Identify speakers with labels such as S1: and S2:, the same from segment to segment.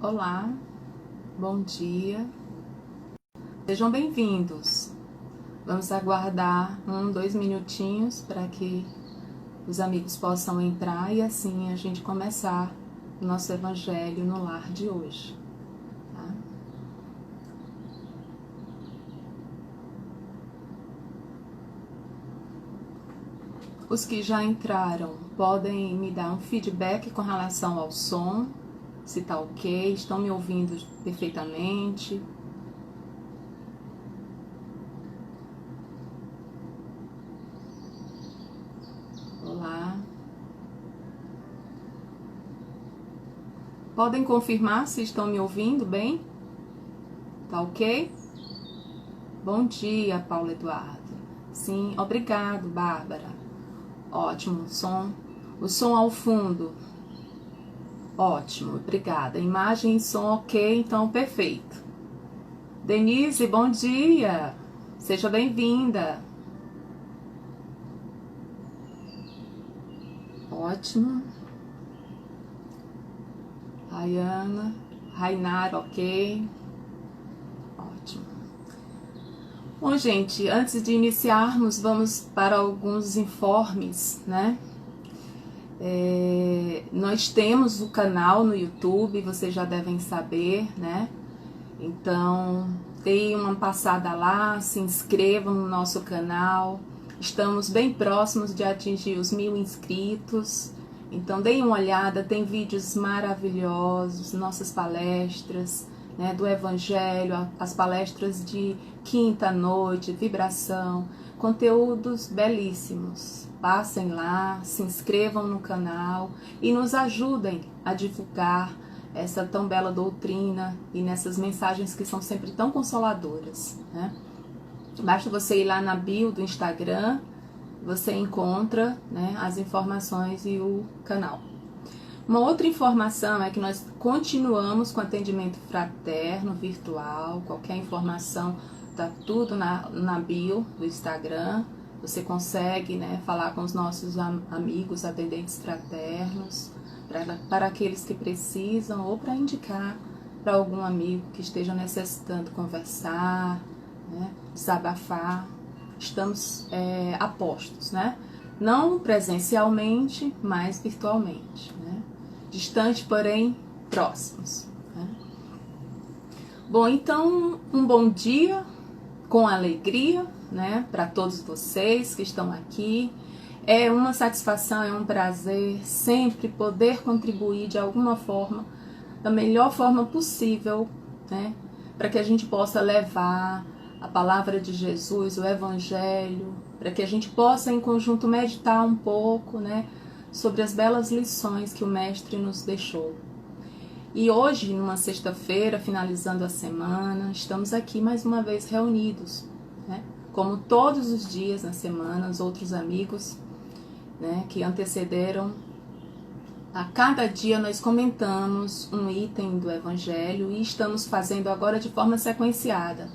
S1: Olá, bom dia, sejam bem-vindos. Vamos aguardar 2 minutinhos para que os amigos possam entrar e assim a gente começar o nosso Evangelho no Lar de hoje. Tá? Os que já entraram podem me dar um feedback com relação ao som, se tá ok, estão me ouvindo perfeitamente. Olá. Podem confirmar se estão me ouvindo bem? Tá ok? Bom dia, Paulo Eduardo. Sim, obrigado, Bárbara. Ótimo, o som ao fundo. Ótimo, obrigada. Imagem e som ok, então perfeito. Denise, bom dia. Seja bem-vinda. Ótimo. Rayana, Rainar, ok. Ótimo. Bom, gente, antes de iniciarmos, vamos para alguns informes, né? Nós temos o canal no YouTube, vocês já devem saber, né? Então, deem uma passada lá, se inscrevam no nosso canal. Estamos bem próximos de atingir os 1000 inscritos. Então, deem uma olhada, tem vídeos maravilhosos, nossas palestras, né, do Evangelho, as palestras de quinta noite, vibração, conteúdos belíssimos. Passem lá, se inscrevam no canal e nos ajudem a divulgar essa tão bela doutrina e nessas mensagens que são sempre tão consoladoras, né? Basta você ir lá na bio do Instagram, você encontra, né, as informações e o canal. Uma outra informação é que nós continuamos com atendimento fraterno, virtual. Qualquer informação, tá tudo na bio do Instagram. Você consegue, né, falar com os nossos amigos atendentes fraternos, para aqueles que precisam ou para indicar para algum amigo que esteja necessitando conversar, né, desabafar. Estamos a postos, né? Não presencialmente, mas virtualmente, né? Distante, porém próximos, né? Bom, então, um bom dia com alegria, né, para todos vocês que estão aqui. É uma satisfação, é um prazer sempre poder contribuir de alguma forma, da melhor forma possível, né, para que a gente possa levar a palavra de Jesus, o Evangelho, para que a gente possa em conjunto meditar um pouco, né, sobre as belas lições que o Mestre nos deixou. E hoje, numa sexta-feira, finalizando a semana, estamos aqui mais uma vez reunidos, né, como todos os dias na semana, os outros amigos, né, que antecederam. A cada dia nós comentamos um item do Evangelho e estamos fazendo agora de forma sequenciada.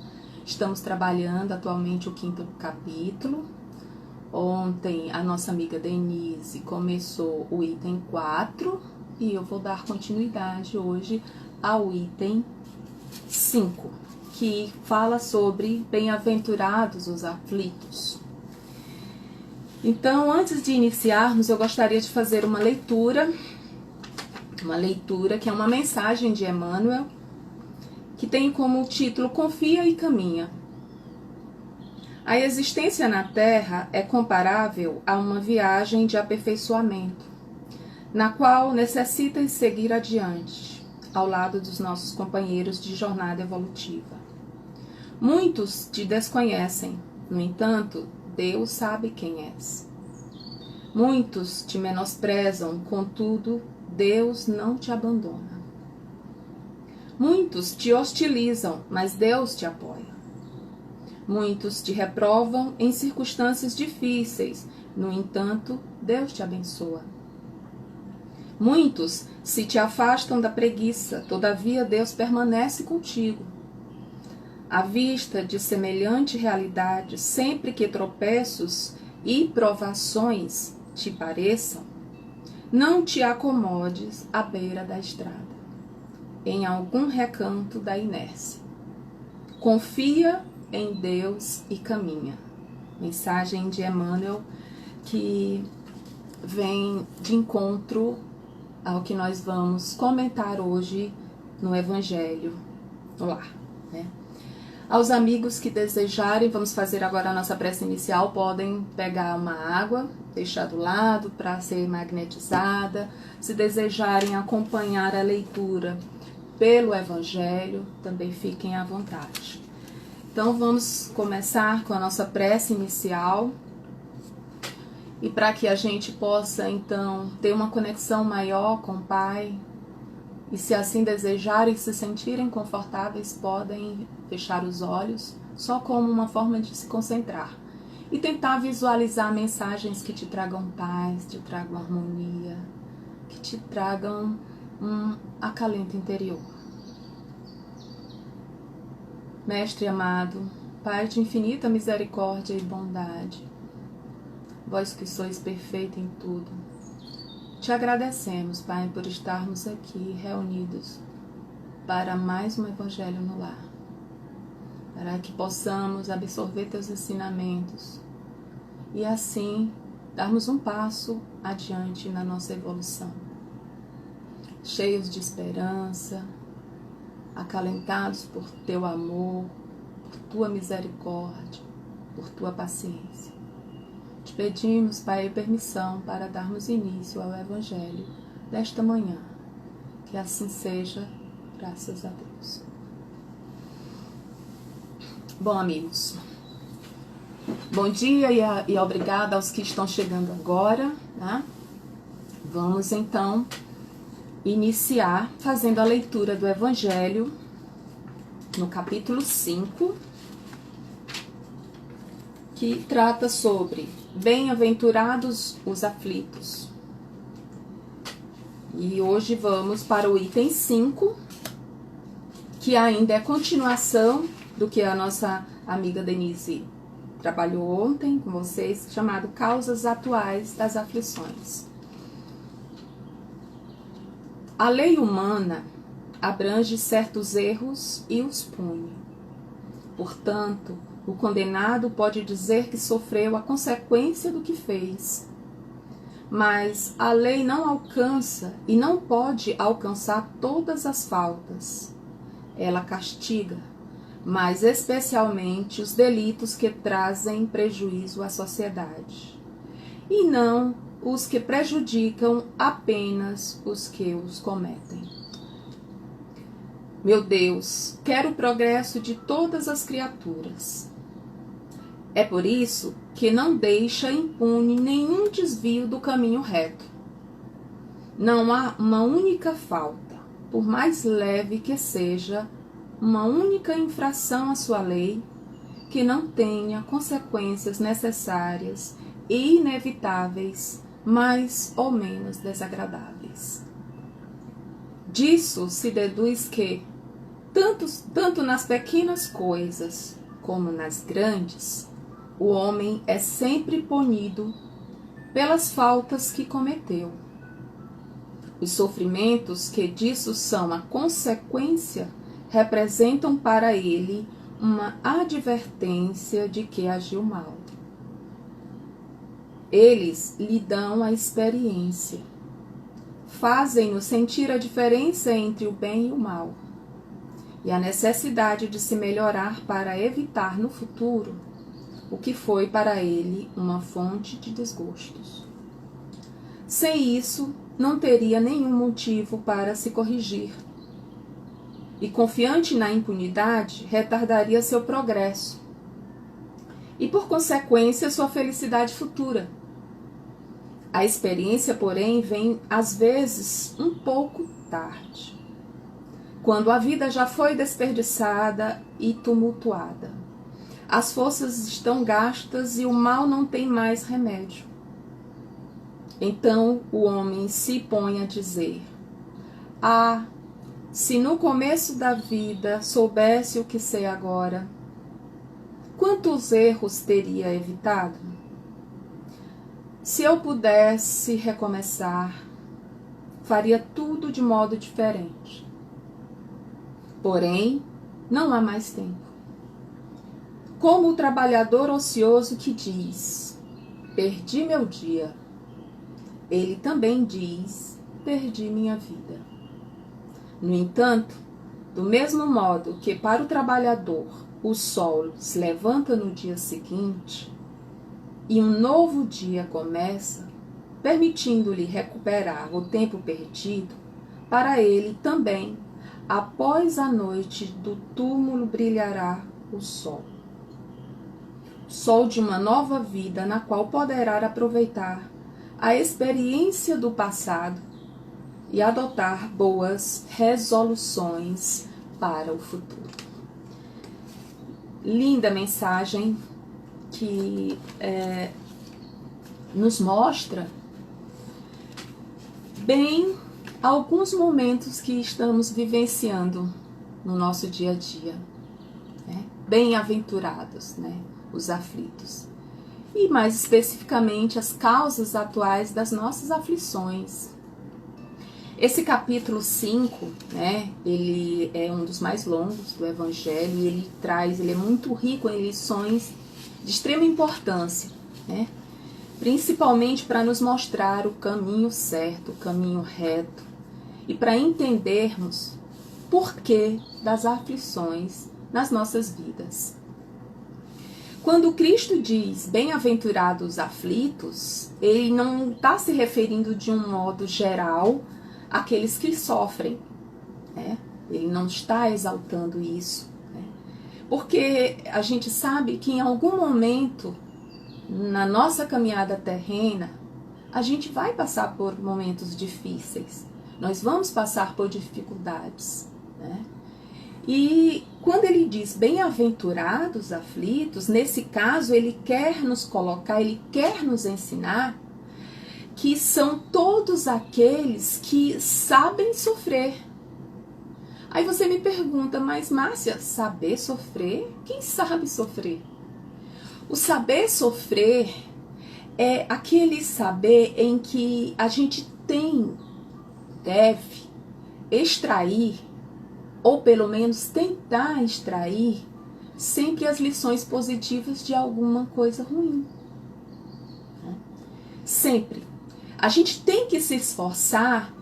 S1: Estamos trabalhando atualmente o 5º capítulo. Ontem a nossa amiga Denise começou o item 4 e eu vou dar continuidade hoje ao item 5, que fala sobre bem-aventurados os aflitos. Então, antes de iniciarmos, eu gostaria de fazer uma leitura que é uma mensagem de Emmanuel, que tem como título Confia e Caminha. A existência na Terra é comparável a uma viagem de aperfeiçoamento, na qual necessitas seguir adiante, ao lado dos nossos companheiros de jornada evolutiva. Muitos te desconhecem, no entanto, Deus sabe quem és. Muitos te menosprezam, contudo, Deus não te abandona. Muitos te hostilizam, mas Deus te apoia. Muitos te reprovam em circunstâncias difíceis, no entanto, Deus te abençoa. Muitos se te afastam da preguiça, todavia Deus permanece contigo. À vista de semelhante realidade, sempre que tropeços e provações te pareçam, não te acomodes à beira da estrada. em algum recanto da inércia. Confia em Deus e caminha. Mensagem de Emmanuel que vem de encontro ao que nós vamos comentar hoje no Evangelho no Lar, né? Aos amigos que desejarem, vamos fazer agora a nossa prece inicial, podem pegar uma água, deixar do lado para ser magnetizada. Se desejarem acompanhar a leitura pelo Evangelho, também fiquem à vontade. Então vamos começar com a nossa prece inicial. E para que a gente possa, então, ter uma conexão maior com o Pai, e se assim desejarem, se sentirem confortáveis, podem fechar os olhos, só como uma forma de se concentrar. E tentar visualizar mensagens que te tragam paz, te tragam harmonia, que te tragam um acalento interior. Mestre amado, Pai de infinita misericórdia e bondade, vós que sois perfeito em tudo, te agradecemos, Pai, por estarmos aqui reunidos para mais um Evangelho no Lar, para que possamos absorver teus ensinamentos e assim darmos um passo adiante na nossa evolução, cheios de esperança, acalentados por teu amor, por tua misericórdia, por tua paciência. Te pedimos, Pai, permissão para darmos início ao Evangelho desta manhã. Que assim seja, graças a Deus. Bom, amigos, bom dia e obrigada aos que estão chegando agora, né? Vamos então iniciar fazendo a leitura do Evangelho no capítulo 5, que trata sobre bem-aventurados os aflitos. E hoje vamos para o item 5, que ainda é continuação do que a nossa amiga Denise trabalhou ontem com vocês, chamado Causas Atuais das Aflições. A lei humana abrange certos erros e os pune. Portanto, o condenado pode dizer que sofreu a consequência do que fez. Mas a lei não alcança e não pode alcançar todas as faltas. Ela castiga, mas especialmente os delitos que trazem prejuízo à sociedade, e não os que prejudicam apenas os que os cometem. Meu Deus, quero o progresso de todas as criaturas. É por isso que não deixa impune nenhum desvio do caminho reto. Não há uma única falta, por mais leve que seja, uma única infração à sua lei, que não tenha consequências necessárias e inevitáveis, mais ou menos desagradáveis. Disso se deduz que, tanto nas pequenas coisas como nas grandes, o homem é sempre punido pelas faltas que cometeu. Os sofrimentos que disso são a consequência representam para ele uma advertência de que agiu mal. Eles lhe dão a experiência, fazem-no sentir a diferença entre o bem e o mal, e a necessidade de se melhorar para evitar no futuro o que foi para ele uma fonte de desgostos. Sem isso, não teria nenhum motivo para se corrigir, e confiante na impunidade, retardaria seu progresso, e por consequência sua felicidade futura. A experiência, porém, vem às vezes um pouco tarde, quando a vida já foi desperdiçada e tumultuada. As forças estão gastas e o mal não tem mais remédio. Então o homem se põe a dizer: ah, se no começo da vida soubesse o que sei agora, quantos erros teria evitado? Se eu pudesse recomeçar, faria tudo de modo diferente. Porém, não há mais tempo. Como o trabalhador ocioso que diz: perdi meu dia, ele também diz: perdi minha vida. No entanto, do mesmo modo que para o trabalhador o sol se levanta no dia seguinte e um novo dia começa, permitindo-lhe recuperar o tempo perdido, para ele também, após a noite do túmulo, brilhará o sol. Sol de uma nova vida na qual poderá aproveitar a experiência do passado e adotar boas resoluções para o futuro. Linda mensagem que nos mostra bem alguns momentos que estamos vivenciando no nosso dia a dia, né? Bem-aventurados, né? Os aflitos. E mais especificamente as causas atuais das nossas aflições. Esse capítulo 5, né, ele é um dos mais longos do Evangelho e ele é muito rico em lições de extrema importância, né, principalmente para nos mostrar o caminho certo, o caminho reto e para entendermos por que das aflições nas nossas vidas. Quando Cristo diz bem-aventurados os aflitos, ele não está se referindo de um modo geral àqueles que sofrem, né? Ele não está exaltando isso, né? Porque a gente sabe que em algum momento na nossa caminhada terrena a gente vai passar por momentos difíceis, nós vamos passar por dificuldades, né? E quando ele diz bem-aventurados aflitos, nesse caso ele quer nos colocar, ele quer nos ensinar que são todos aqueles que sabem sofrer. Aí você me pergunta, mas Márcia, saber sofrer? Quem sabe sofrer? O saber sofrer é aquele saber em que a gente deve extrair, ou pelo menos tentar extrair, sempre as lições positivas de alguma coisa ruim. Sempre. A gente tem que se esforçar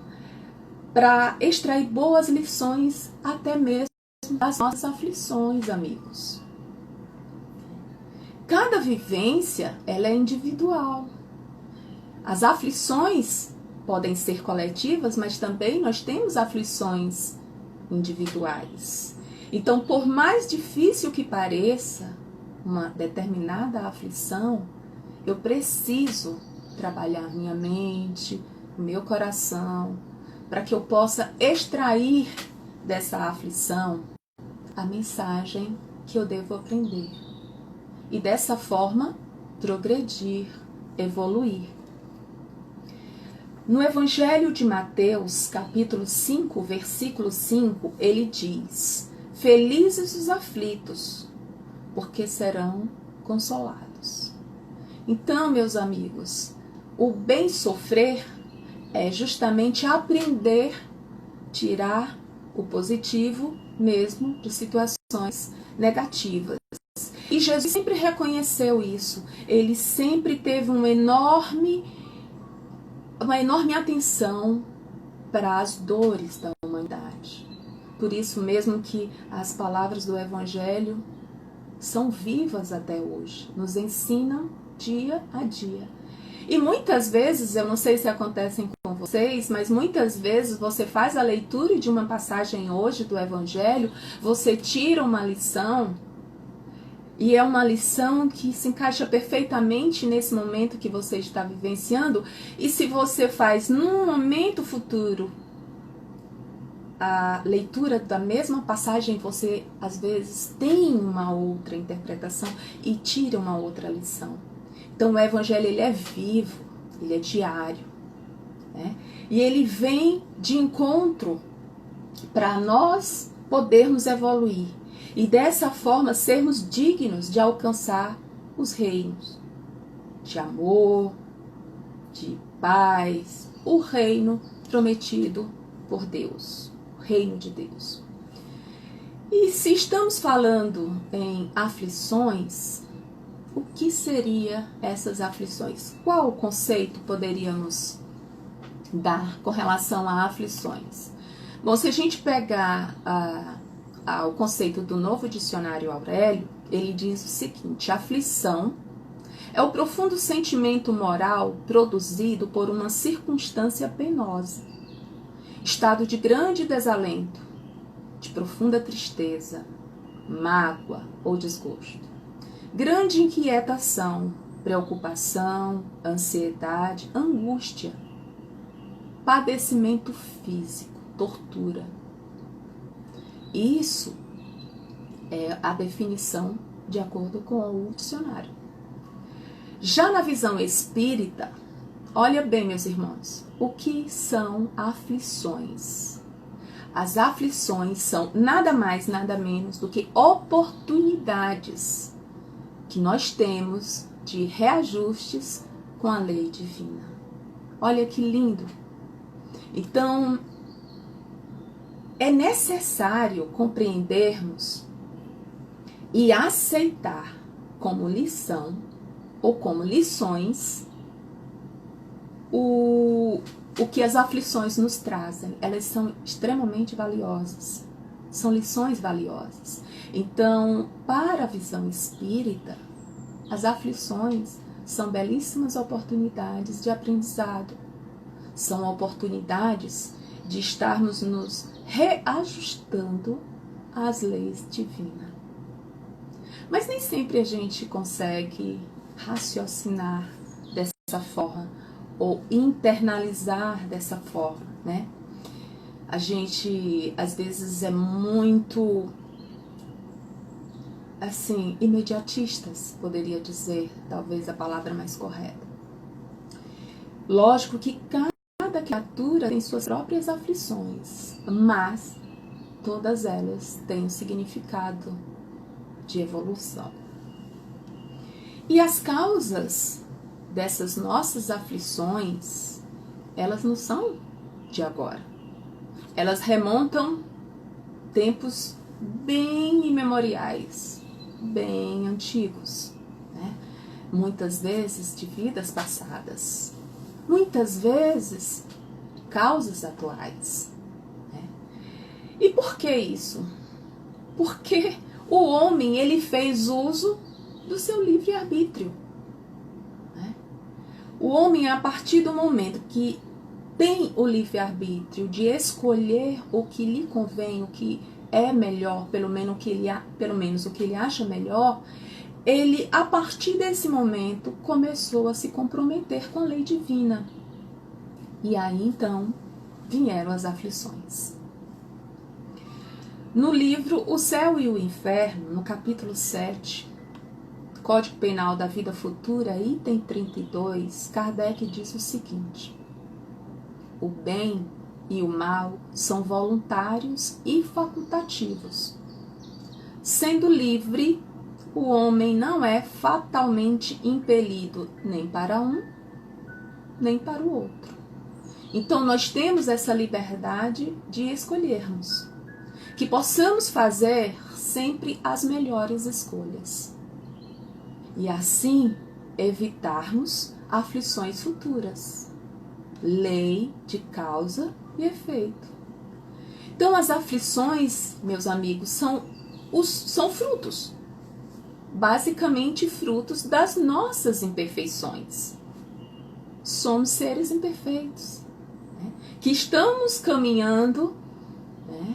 S1: para extrair boas lições até mesmo das nossas aflições, amigos. Cada vivência, ela é individual. As aflições podem ser coletivas, mas também nós temos aflições individuais. Então, por mais difícil que pareça uma determinada aflição, eu preciso trabalhar minha mente, meu coração, para que eu possa extrair dessa aflição a mensagem que eu devo aprender. E dessa forma, progredir, evoluir. No Evangelho de Mateus, capítulo 5, versículo 5, ele diz: felizes os aflitos, porque serão consolados. Então, meus amigos, o bem sofrer é justamente aprender a tirar o positivo mesmo de situações negativas. E Jesus sempre reconheceu isso. Ele sempre teve uma enorme atenção para as dores da humanidade. Por isso mesmo que as palavras do Evangelho são vivas até hoje, nos ensinam dia a dia. E muitas vezes, eu não sei se acontecem com vocês, mas muitas vezes você faz a leitura de uma passagem hoje do Evangelho, você tira uma lição, e é uma lição que se encaixa perfeitamente nesse momento que você está vivenciando. E se você faz num momento futuro a leitura da mesma passagem, você às vezes tem uma outra interpretação e tira uma outra lição. Então o Evangelho, ele é vivo, ele é diário, né? E ele vem de encontro para nós podermos evoluir. E dessa forma sermos dignos de alcançar os reinos de amor, de paz, o reino prometido por Deus, o reino de Deus. E se estamos falando em aflições, o que seria essas aflições? Qual o conceito poderíamos dar com relação a aflições? Bom, se a gente pegar o conceito do Novo Dicionário Aurélio, ele diz o seguinte: aflição é o profundo sentimento moral produzido por uma circunstância penosa, estado de grande desalento, de profunda tristeza, mágoa ou desgosto, grande inquietação, preocupação, ansiedade, angústia, padecimento físico, tortura. Isso é a definição de acordo com o dicionário. Já na visão espírita, olha bem, meus irmãos, o que são aflições? As aflições são nada mais, nada menos do que oportunidades que nós temos de reajustes com a lei divina. Olha que lindo! Então, é necessário compreendermos e aceitar como lição ou como lições o que as aflições nos trazem. Elas são extremamente valiosas, são lições valiosas. Então, para a visão espírita, as aflições são belíssimas oportunidades de aprendizado, são oportunidades de estarmos nos reajustando às leis divinas. Mas nem sempre a gente consegue raciocinar dessa forma ou internalizar dessa forma, né? A gente, às vezes, é muito, assim, imediatistas, poderia dizer, talvez a palavra mais correta. Lógico que cada criatura tem suas próprias aflições, mas todas elas têm um significado de evolução. E as causas dessas nossas aflições, elas não são de agora. Elas remontam tempos bem imemoriais, bem antigos, né? Muitas vezes de vidas passadas, muitas vezes causas atuais, né? E por que isso? Porque o homem, ele fez uso do seu livre-arbítrio. O homem, a partir do momento que tem o livre-arbítrio de escolher o que lhe convém, o que é melhor, pelo menos o que ele acha melhor, ele, a partir desse momento, começou a se comprometer com a lei divina. E aí, então, vieram as aflições. No livro O Céu e o Inferno, no capítulo 7, Código Penal da Vida Futura, item 32, Kardec diz o seguinte: o bem e o mal são voluntários e facultativos. Sendo livre, o homem não é fatalmente impelido nem para um, nem para o outro. Então, nós temos essa liberdade de escolhermos, que possamos fazer sempre as melhores escolhas. E assim evitarmos aflições futuras. Lei de causa e efeito. Então, as aflições, meus amigos, são frutos. Basicamente, frutos das nossas imperfeições. Somos seres imperfeitos, né? Que estamos caminhando, né,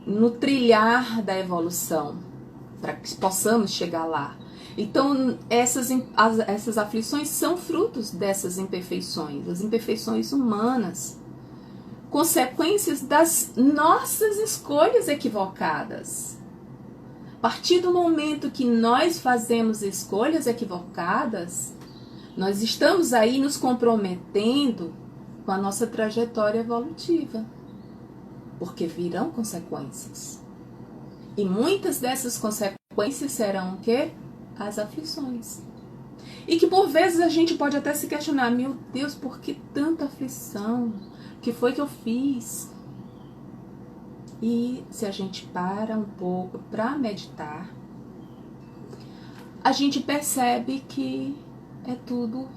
S1: no trilhar da evolução, para que possamos chegar lá. Então, essas aflições são frutos dessas imperfeições, as imperfeições humanas, consequências das nossas escolhas equivocadas. A partir do momento que nós fazemos escolhas equivocadas, nós estamos aí nos comprometendo com a nossa trajetória evolutiva, porque virão consequências. E muitas dessas consequências serão o quê? As aflições. E que por vezes a gente pode até se questionar: meu Deus, por que tanta aflição? O que foi que eu fiz? E se a gente para um pouco para meditar, a gente percebe que é tudo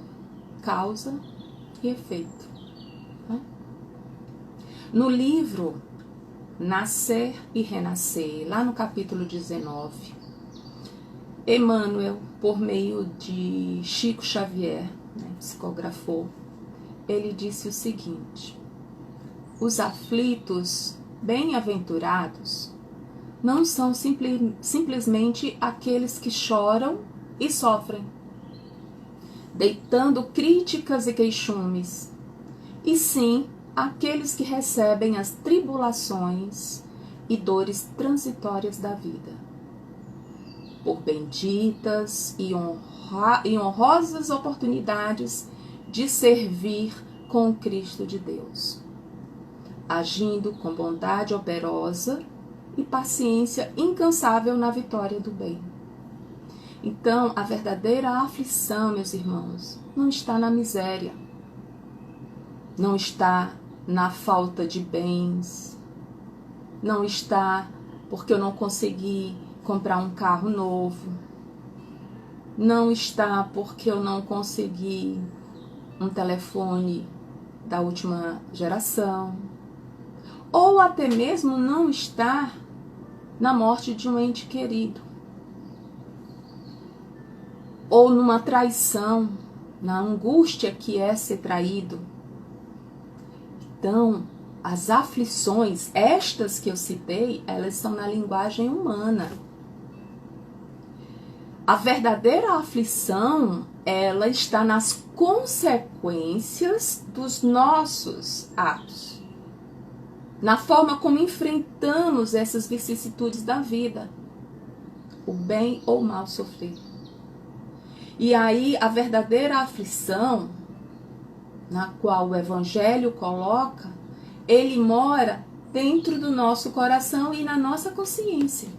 S1: causa e efeito. No livro Nascer e Renascer, lá no capítulo 19, Emmanuel, por meio de Chico Xavier, psicografou, ele disse o seguinte: os aflitos bem-aventurados não são simplesmente aqueles que choram e sofrem, deitando críticas e queixumes, e sim aqueles que recebem as tribulações e dores transitórias da vida, por benditas e honrosas oportunidades de servir com o Cristo de Deus, agindo com bondade operosa e paciência incansável na vitória do bem. Então, a verdadeira aflição, meus irmãos, não está na miséria, não está na falta de bens, não está porque eu não consegui comprar um carro novo, não está porque eu não consegui um telefone da última geração, ou até mesmo não está na morte de um ente querido, ou numa traição, na angústia que é ser traído. Então, as aflições, estas que eu citei, elas são na linguagem humana. A verdadeira aflição, ela está nas consequências dos nossos atos, na forma como enfrentamos essas vicissitudes da vida, o bem ou o mal sofrido. E aí, a verdadeira aflição, na qual o Evangelho coloca, ele mora dentro do nosso coração e na nossa consciência.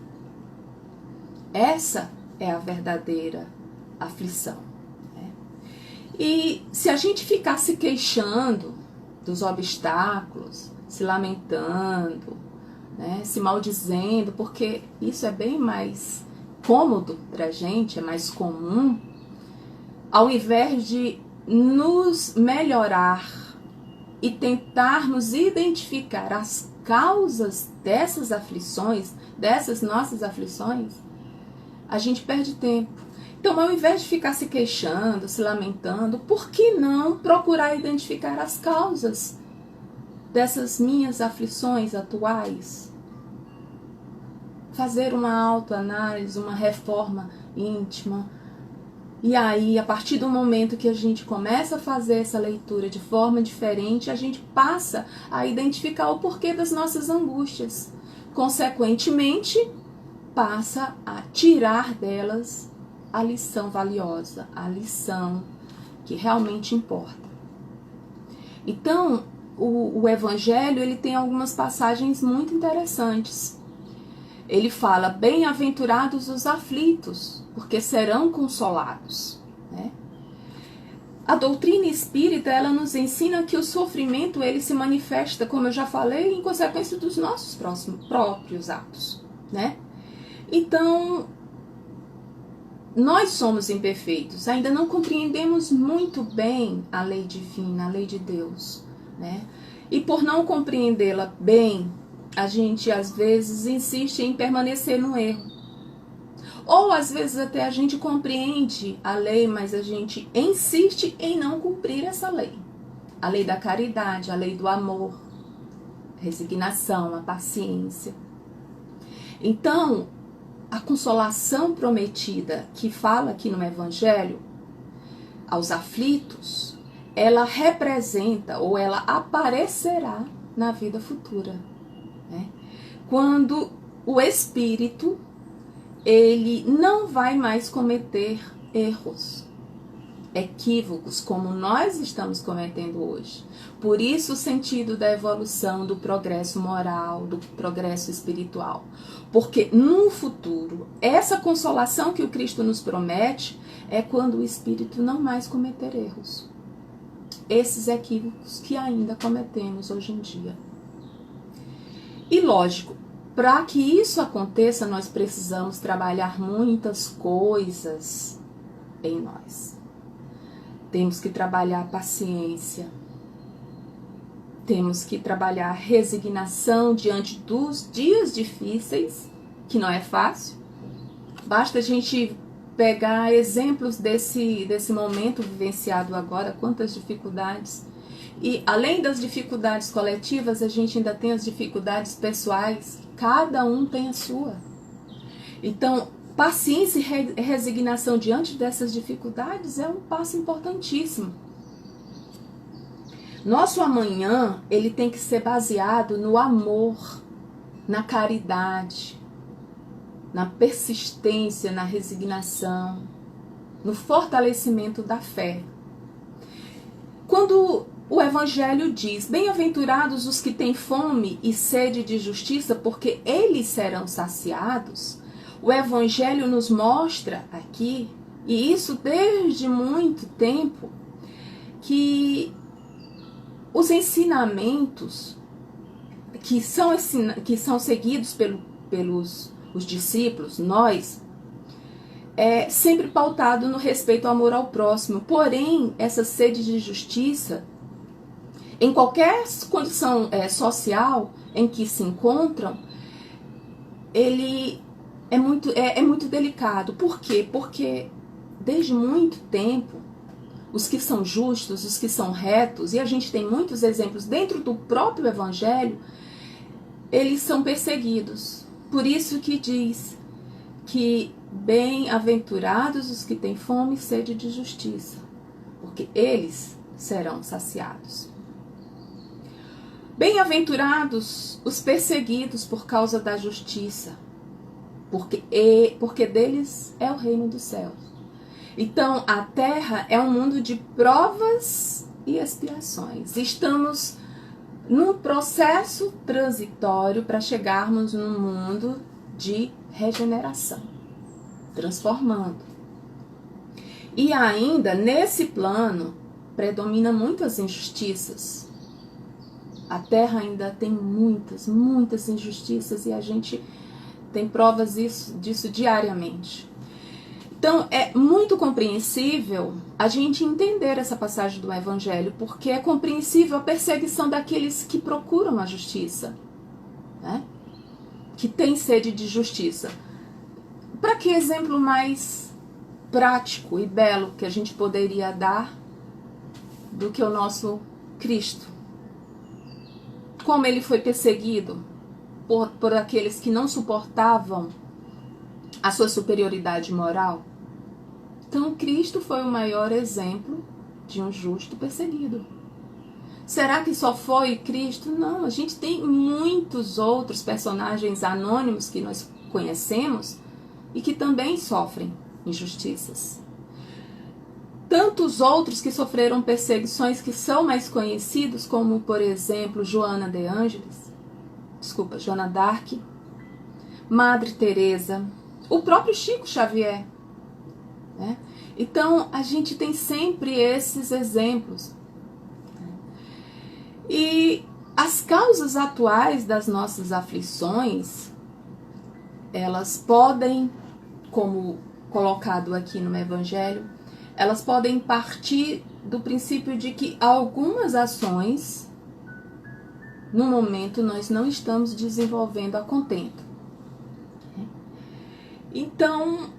S1: Essa é a verdadeira aflição. E se a gente ficar se queixando dos obstáculos, se lamentando, se maldizendo, porque isso é bem mais cômodo para a gente, é mais comum, ao invés de nos melhorar e tentarmos identificar as causas dessas aflições, dessas nossas aflições, a gente perde tempo. Então, ao invés de ficar se queixando, se lamentando, por que não procurar identificar as causas dessas minhas aflições atuais? Fazer uma autoanálise, uma reforma íntima. E aí, a partir do momento que a gente começa a fazer essa leitura de forma diferente, a gente passa a identificar o porquê das nossas angústias. Consequentemente, passa a tirar delas a lição valiosa, a lição que realmente importa. Então, o Evangelho ele tem algumas passagens muito interessantes. Ele fala, bem-aventurados os aflitos, porque serão consolados. A doutrina espírita, ela nos ensina que o sofrimento, ele se manifesta, como eu já falei, em consequência dos nossos próprios atos. Então, nós somos imperfeitos, ainda não compreendemos muito bem a lei divina, a lei de Deus. E por não compreendê-la bem, a gente às vezes insiste em permanecer no erro. Ou às vezes até a gente compreende a lei, mas a gente insiste em não cumprir essa lei. A lei da caridade, a lei do amor, a resignação, a paciência. Então, a consolação prometida que fala aqui no Evangelho aos aflitos, ela representa ou ela aparecerá na vida futura. Quando o espírito ele não vai mais cometer erros, equívocos, como nós estamos cometendo hoje. Por isso o sentido da evolução, do progresso moral, do progresso espiritual. Porque no futuro, essa consolação que o Cristo nos promete é quando o espírito não mais cometer erros. Esses equívocos que ainda cometemos hoje em dia. E lógico, para que isso aconteça, nós precisamos trabalhar muitas coisas em nós. Temos que trabalhar a paciência. Temos que trabalhar a resignação diante dos dias difíceis, que não é fácil. Basta a gente pegar exemplos desse momento vivenciado agora, quantas dificuldades. E além das dificuldades coletivas, a gente ainda tem as dificuldades pessoais. Cada um tem a sua. Então, paciência e resignação diante dessas dificuldades é um passo importantíssimo. Nosso amanhã, ele tem que ser baseado no amor, na caridade, na persistência, na resignação, no fortalecimento da fé. Quando o Evangelho diz: bem-aventurados os que têm fome e sede de justiça, porque eles serão saciados, o Evangelho nos mostra aqui, e isso desde muito tempo, que os ensinamentos que são seguidos pelos os discípulos, nós, é sempre pautado no respeito ao amor ao próximo. Porém, essa sede de justiça, em qualquer condição social em que se encontram, ele é muito delicado. Por quê? Porque desde muito tempo, os que são justos, os que são retos, e a gente tem muitos exemplos dentro do próprio Evangelho, eles são perseguidos. Por isso que diz que bem-aventurados os que têm fome e sede de justiça, porque eles serão saciados. Bem-aventurados os perseguidos por causa da justiça, porque deles é o reino dos céus. Então, a Terra é um mundo de provas e expiações. Estamos num processo transitório para chegarmos num mundo de regeneração, transformando. E ainda, nesse plano, predomina muitas injustiças. A Terra ainda tem muitas injustiças e a gente tem provas disso diariamente. Então, é muito compreensível a gente entender essa passagem do Evangelho, porque é compreensível a perseguição daqueles que procuram a justiça, né? Que têm sede de justiça. Para que exemplo mais prático e belo que a gente poderia dar do que o nosso Cristo? Como ele foi perseguido por aqueles que não suportavam a sua superioridade moral? Então, Cristo foi o maior exemplo de um justo perseguido. Será que só foi Cristo? Não, a gente tem muitos outros personagens anônimos que nós conhecemos e que também sofrem injustiças. Tantos outros que sofreram perseguições que são mais conhecidos, como, por exemplo, Joana d'Arc, Madre Teresa, o próprio Chico Xavier, né? Então, a gente tem sempre esses exemplos. E as causas atuais das nossas aflições, elas podem, como colocado aqui no Evangelho, elas podem partir do princípio de que algumas ações, no momento, nós não estamos desenvolvendo a contento. Então,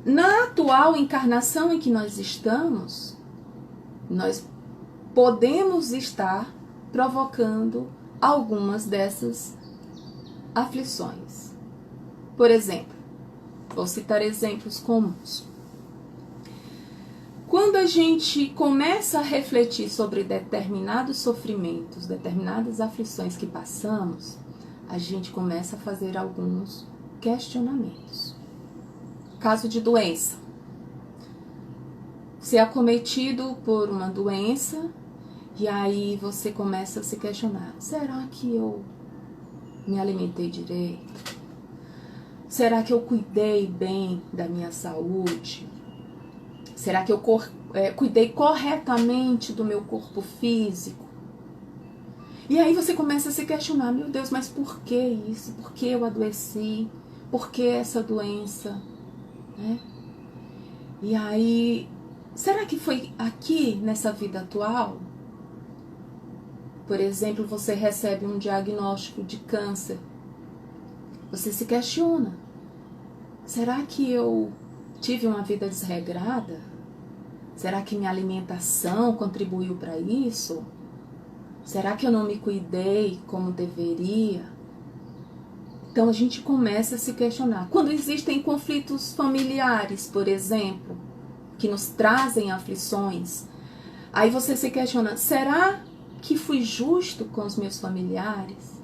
S1: na atual encarnação em que nós estamos, nós podemos estar provocando algumas dessas aflições. Por exemplo, vou citar exemplos comuns. Quando a gente começa a refletir sobre determinados sofrimentos, determinadas aflições que passamos, a gente começa a fazer alguns questionamentos. Caso de doença. Ser acometido por uma doença e aí você começa a se questionar. Será que eu me alimentei direito? Será que eu cuidei bem da minha saúde? Será que eu cuidei corretamente do meu corpo físico? E aí você começa a se questionar, meu Deus, mas por que isso? Por que eu adoeci? Por que essa doença? Né? E aí, será que foi aqui, nessa vida atual? Por exemplo, você recebe um diagnóstico de câncer. Você se questiona, será que eu tive uma vida desregrada? Será que minha alimentação contribuiu para isso? Será que eu não me cuidei como deveria? Então a gente começa a se questionar. Quando existem conflitos familiares, por exemplo, que nos trazem aflições, aí você se questiona, será que fui justo com os meus familiares?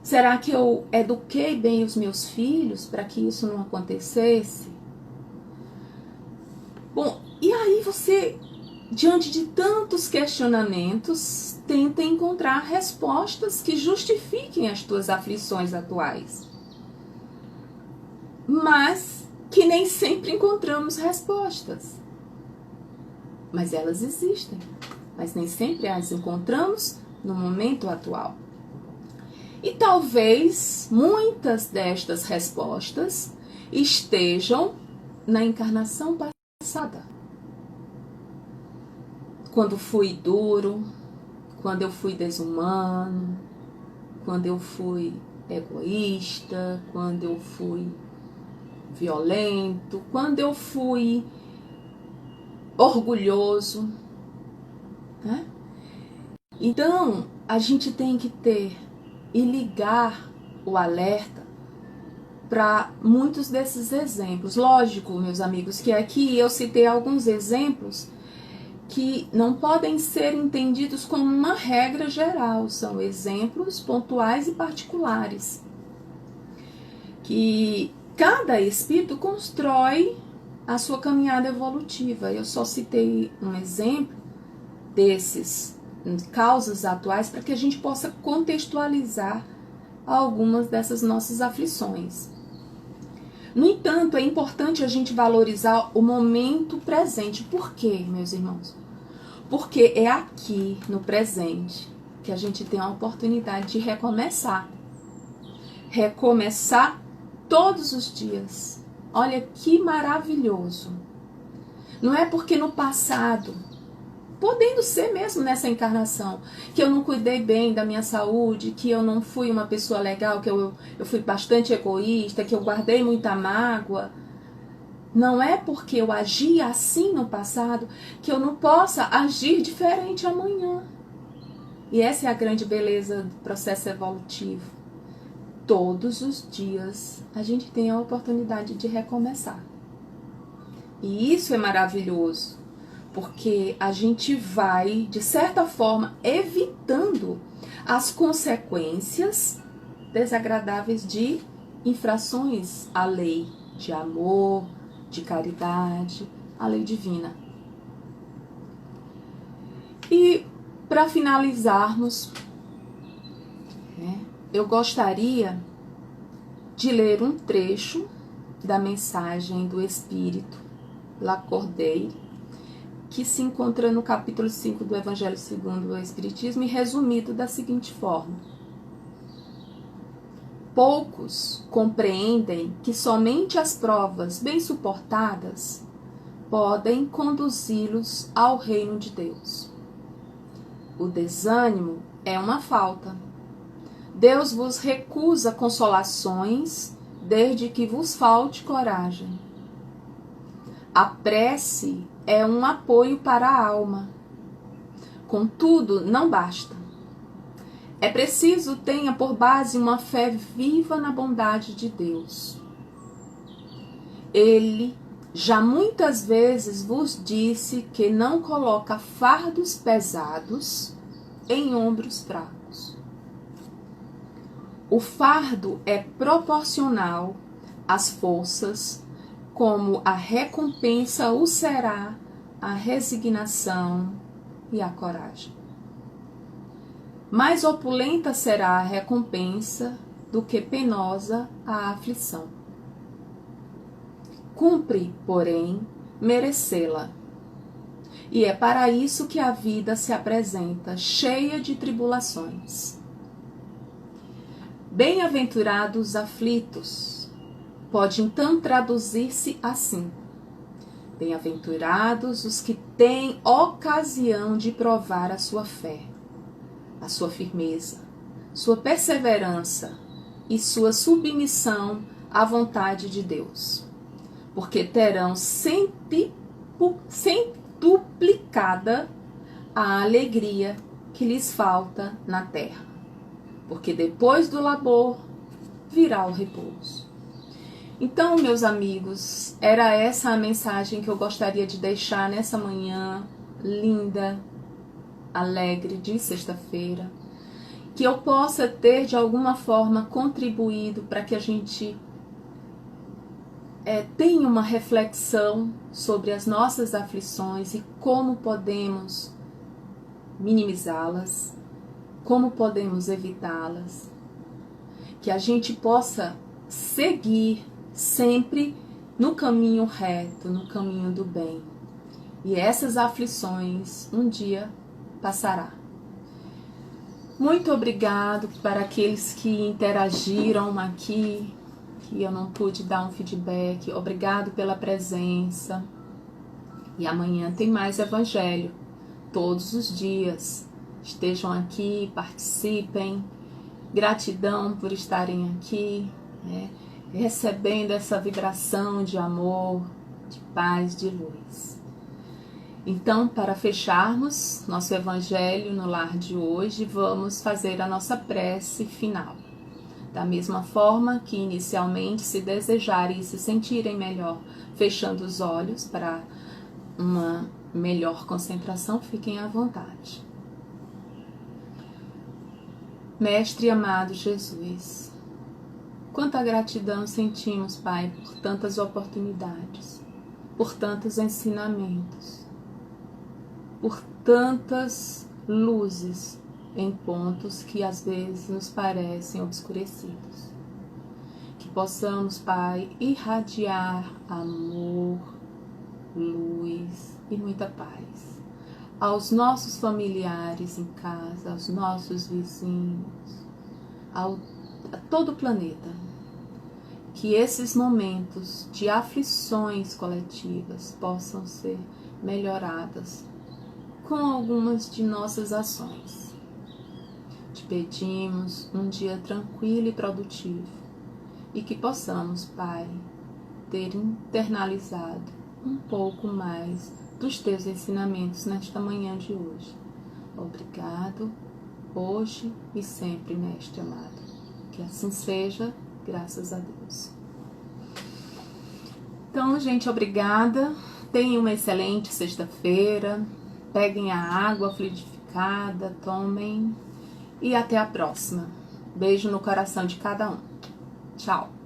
S1: Será que eu eduquei bem os meus filhos para que isso não acontecesse? Bom, e aí você, diante de tantos questionamentos, tenta encontrar respostas que justifiquem as tuas aflições atuais. Mas que nem sempre encontramos respostas. Mas elas existem. Mas nem sempre as encontramos no momento atual. E talvez muitas destas respostas estejam na encarnação passada. Quando fui duro, quando eu fui desumano, quando eu fui egoísta, quando eu fui violento, quando eu fui orgulhoso, né? Então, a gente tem que ter e ligar o alerta para muitos desses exemplos. Lógico, meus amigos, que aqui eu citei alguns exemplos que não podem ser entendidos como uma regra geral, são exemplos pontuais e particulares, que cada espírito constrói a sua caminhada evolutiva. Eu só citei um exemplo desses causas atuais para que a gente possa contextualizar algumas dessas nossas aflições. No entanto, é importante a gente valorizar o momento presente. Por quê, meus irmãos? Porque é aqui, no presente, que a gente tem a oportunidade de recomeçar. Recomeçar todos os dias. Olha que maravilhoso. Não é porque no passado, podendo ser mesmo nessa encarnação, que eu não cuidei bem da minha saúde, que eu não fui uma pessoa legal, que eu fui bastante egoísta, que eu guardei muita mágoa. Não é porque eu agi assim no passado que eu não possa agir diferente amanhã. E essa é a grande beleza do processo evolutivo. Todos os dias a gente tem a oportunidade de recomeçar. E isso é maravilhoso, porque a gente vai, de certa forma, evitando as consequências desagradáveis de infrações à lei de amor, de caridade, à lei divina. E para finalizarmos, eu gostaria de ler um trecho da mensagem do Espírito Lacordaire, que se encontra no capítulo 5 do Evangelho segundo o Espiritismo e resumido da seguinte forma: poucos compreendem que somente as provas bem suportadas podem conduzi-los ao reino de Deus. O desânimo é uma falta. Deus vos recusa consolações desde que vos falte coragem. A prece é um apoio para a alma. Contudo, não basta. É preciso tenha por base uma fé viva na bondade de Deus. Ele já muitas vezes vos disse que não coloca fardos pesados em ombros fracos. O fardo é proporcional às forças, como a recompensa o será a resignação e a coragem. Mais opulenta será a recompensa do que penosa a aflição. Cumpre, porém, merecê-la. E é para isso que a vida se apresenta cheia de tribulações. Bem-aventurados aflitos, pode então traduzir-se assim: bem-aventurados os que têm ocasião de provar a sua fé, a sua firmeza, sua perseverança e sua submissão à vontade de Deus, porque terão centuplicada a alegria que lhes falta na terra, porque depois do labor virá o repouso. Então, meus amigos, era essa a mensagem que eu gostaria de deixar nessa manhã linda, alegre de sexta-feira, que eu possa ter de alguma forma contribuído para que a gente tenha uma reflexão sobre as nossas aflições e como podemos minimizá-las, como podemos evitá-las, que a gente possa seguir sempre no caminho reto, no caminho do bem. E essas aflições um dia passará. Muito obrigado para aqueles que interagiram aqui, que eu não pude dar um feedback. Obrigado pela presença. E amanhã tem mais Evangelho, todos os dias. Estejam aqui, participem. Gratidão por estarem aqui, né? Recebendo essa vibração de amor, de paz, de luz. Então, para fecharmos nosso Evangelho no lar de hoje, vamos fazer a nossa prece final. Da mesma forma que inicialmente, se desejarem e se sentirem melhor, fechando os olhos para uma melhor concentração, fiquem à vontade. Mestre amado Jesus, quanta gratidão sentimos, Pai, por tantas oportunidades, por tantos ensinamentos, por tantas luzes em pontos que às vezes nos parecem obscurecidos. Que possamos, Pai, irradiar amor, luz e muita paz aos nossos familiares em casa, aos nossos vizinhos, a todo o planeta. Que esses momentos de aflições coletivas possam ser melhoradas com algumas de nossas ações. Te pedimos um dia tranquilo e produtivo e que possamos, Pai, ter internalizado um pouco mais dos teus ensinamentos nesta manhã de hoje. Obrigado, hoje e sempre, Mestre amado. Que assim seja, graças a Deus. Então, gente, obrigada. Tenham uma excelente sexta-feira. Peguem a água fluidificada, tomem. E até a próxima. Beijo no coração de cada um. Tchau.